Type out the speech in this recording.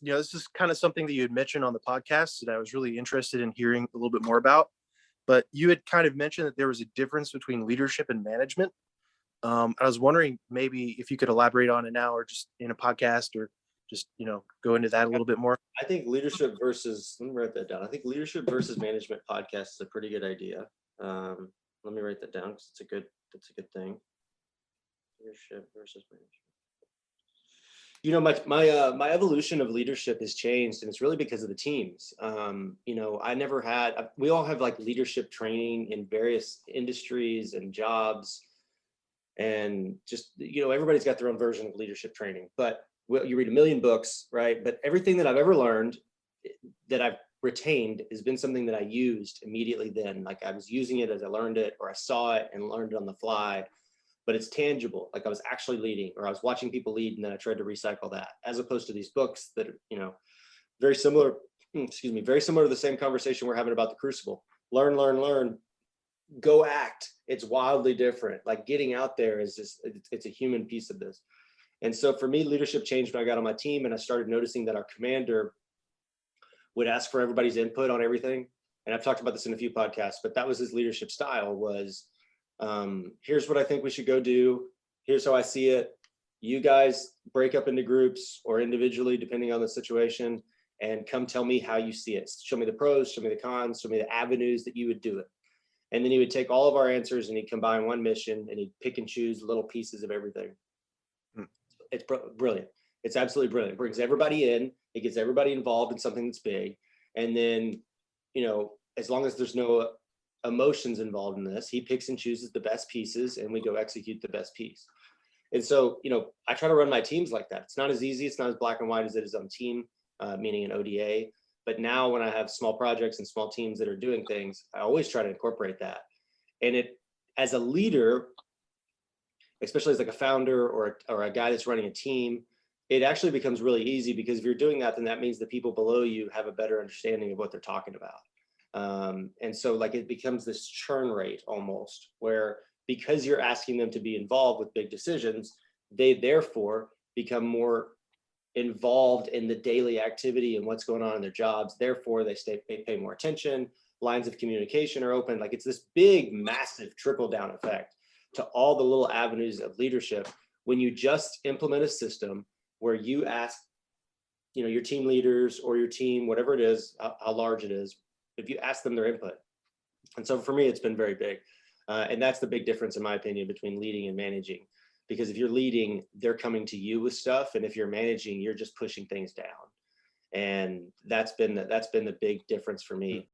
This is kind of something that you had mentioned on the podcast that I was really interested in hearing a little bit more about. But you had kind of mentioned that there was a difference between leadership and management. I was wondering maybe if you could elaborate on it now, or just in a podcast, or just go into that a little bit more. I think leadership versus, let me write that down. I think leadership versus management podcast is a pretty good idea. Let me write that down because it's a good thing. Leadership versus management. My evolution of leadership has changed, and it's really because of the teams. We all have like leadership training in various industries and jobs, and just, everybody's got their own version of leadership training, but you read a million books, right? But everything that I've ever learned that I've retained has been something that I used immediately then. Like I was using it as I learned it, or I saw it and learned it on the fly. But it's tangible. Like I was actually leading, or I was watching people lead, and then I tried to recycle that, as opposed to these books that are, very similar to the same conversation we're having about the Crucible. Learn, go act. It's wildly different. Like getting out there is just, it's a human piece of this. And so for me, leadership changed when I got on my team, and I started noticing that our commander would ask for everybody's input on everything. And I've talked about this in a few podcasts, but that was his leadership style was, here's what I think we should go do. Here's how I see it. You guys break up into groups or individually, depending on the situation, and come tell me how you see it. Show me the pros, show me the cons, show me the avenues that you would do it. And then he would take all of our answers and he'd combine one mission, and he'd pick and choose little pieces of everything. It's brilliant. It's absolutely brilliant. It brings everybody in. It gets everybody involved in something that's big. And then, as long as there's no emotions involved in this, he picks and chooses the best pieces, and we go execute the best piece. And so, I try to run my teams like that. It's not as easy. It's not as black and white as it is on team, meaning an ODA. But now when I have small projects and small teams that are doing things, I always try to incorporate that. And it, as a leader, especially as like a founder or a guy that's running a team, it actually becomes really easy, because if you're doing that, then that means the people below you have a better understanding of what they're talking about. And so like it becomes this churn rate almost, where because you're asking them to be involved with big decisions, they therefore become more involved in the daily activity and what's going on in their jobs. Therefore, they pay more attention. Lines of communication are open. Like it's this big, massive trickle down effect to all the little avenues of leadership. When you just implement a system where you ask, your team leaders or your team, whatever it is, how large it is, if you ask them their input. And so for me, it's been very big. And that's the big difference, in my opinion, between leading and managing. Because if you're leading, they're coming to you with stuff. And if you're managing, you're just pushing things down. And that's been the big difference for me.